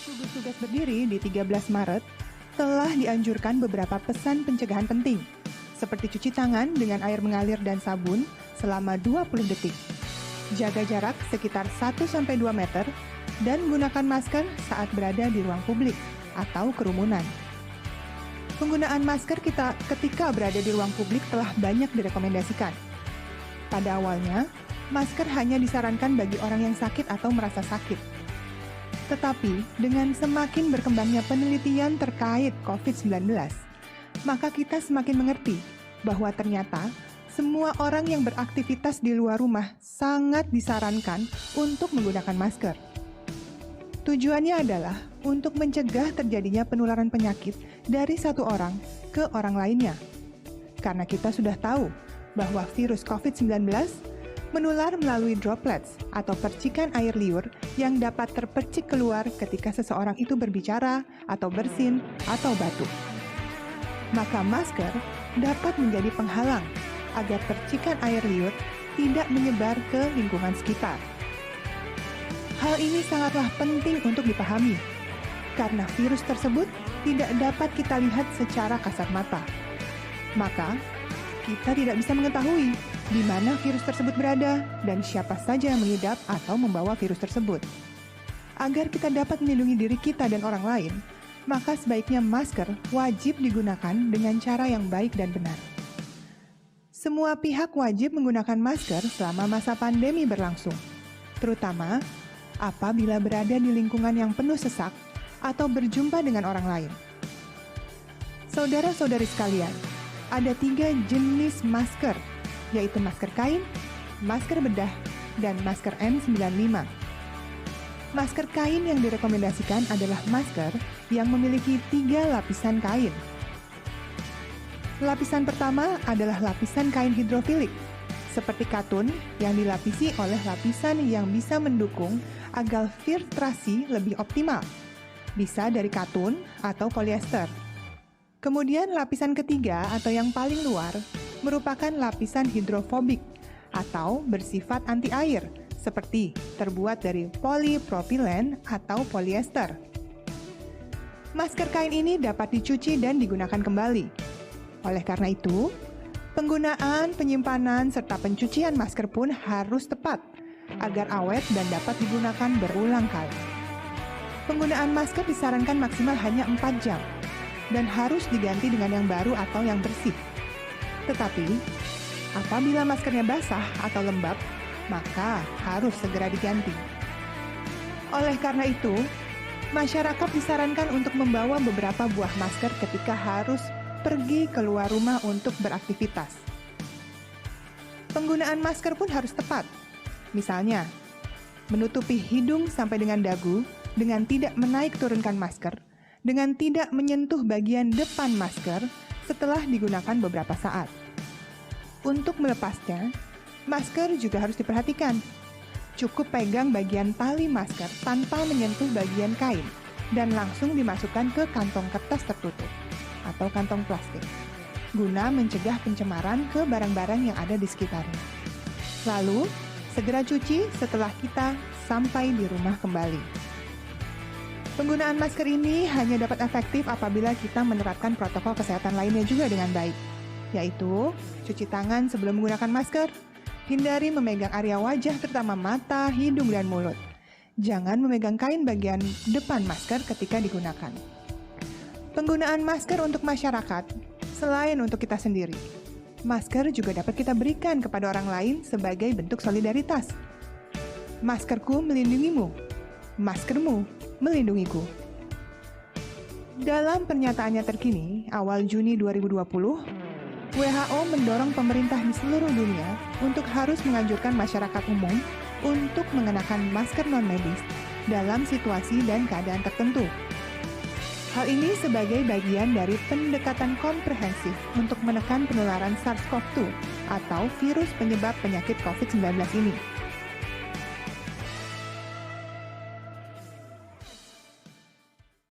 Gugus Tugas Berdiri di 13 Maret telah dianjurkan beberapa pesan pencegahan penting, seperti cuci tangan dengan air mengalir dan sabun selama 20 detik, jaga jarak sekitar 1-2 meter, dan gunakan masker saat berada di ruang publik atau kerumunan. Penggunaan masker kita ketika berada di ruang publik telah banyak direkomendasikan. Pada awalnya, masker hanya disarankan bagi orang yang sakit atau merasa sakit. Tetapi, dengan semakin berkembangnya penelitian terkait COVID-19, maka kita semakin mengerti bahwa ternyata semua orang yang beraktivitas di luar rumah sangat disarankan untuk menggunakan masker. Tujuannya adalah untuk mencegah terjadinya penularan penyakit dari satu orang ke orang lainnya. Karena kita sudah tahu bahwa virus COVID-19 menular melalui droplets atau percikan air liur yang dapat terpercik keluar ketika seseorang itu berbicara atau bersin atau batuk. Maka masker dapat menjadi penghalang agar percikan air liur tidak menyebar ke lingkungan sekitar. Hal ini sangatlah penting untuk dipahami, karena virus tersebut tidak dapat kita lihat secara kasat mata. Maka, kita tidak bisa mengetahui di mana virus tersebut berada dan siapa saja yang mengidap atau membawa virus tersebut. Agar kita dapat melindungi diri kita dan orang lain, maka sebaiknya masker wajib digunakan dengan cara yang baik dan benar. Semua pihak wajib menggunakan masker selama masa pandemi berlangsung, terutama apabila berada di lingkungan yang penuh sesak atau berjumpa dengan orang lain. Saudara-saudari sekalian, ada 3 jenis masker, yaitu masker kain, masker bedah, dan masker N95. Masker kain yang direkomendasikan adalah masker yang memiliki 3 lapisan kain. Lapisan pertama adalah lapisan kain hidrofilik, seperti katun yang dilapisi oleh lapisan yang bisa mendukung agar filtrasi lebih optimal, bisa dari katun atau polyester. Kemudian lapisan ketiga atau yang paling luar merupakan lapisan hidrofobik atau bersifat anti air, seperti terbuat dari polipropilen atau polyester. Masker kain ini dapat dicuci dan digunakan kembali. Oleh karena itu, penggunaan, penyimpanan, serta pencucian masker pun harus tepat agar awet dan dapat digunakan berulang kali. Penggunaan masker disarankan maksimal hanya 4 jam dan harus diganti dengan yang baru atau yang bersih. Tetapi, apabila maskernya basah atau lembab, maka harus segera diganti. Oleh karena itu, masyarakat disarankan untuk membawa beberapa buah masker ketika harus pergi keluar rumah untuk beraktivitas. Penggunaan masker pun harus tepat. Misalnya, menutupi hidung sampai dengan dagu dengan tidak menaik turunkan masker, dengan tidak menyentuh bagian depan masker setelah digunakan beberapa saat. Untuk melepasnya, masker juga harus diperhatikan. Cukup pegang bagian tali masker tanpa menyentuh bagian kain dan langsung dimasukkan ke kantong kertas tertutup atau kantong plastik, guna mencegah pencemaran ke barang-barang yang ada di sekitarnya. Lalu, segera cuci setelah kita sampai di rumah kembali. Penggunaan masker ini hanya dapat efektif apabila kita menerapkan protokol kesehatan lainnya juga dengan baik, yaitu cuci tangan sebelum menggunakan masker, hindari memegang area wajah terutama mata, hidung, dan mulut. Jangan memegang kain bagian depan masker ketika digunakan. Penggunaan masker untuk masyarakat, selain untuk kita sendiri, masker juga dapat kita berikan kepada orang lain sebagai bentuk solidaritas. Maskerku melindungimu, maskermu melindungiku. Dalam pernyataannya terkini, awal Juni 2020, WHO mendorong pemerintah di seluruh dunia untuk harus menganjurkan masyarakat umum untuk mengenakan masker non-medis dalam situasi dan keadaan tertentu. Hal ini sebagai bagian dari pendekatan komprehensif untuk menekan penularan SARS-CoV-2 atau virus penyebab penyakit COVID-19 ini.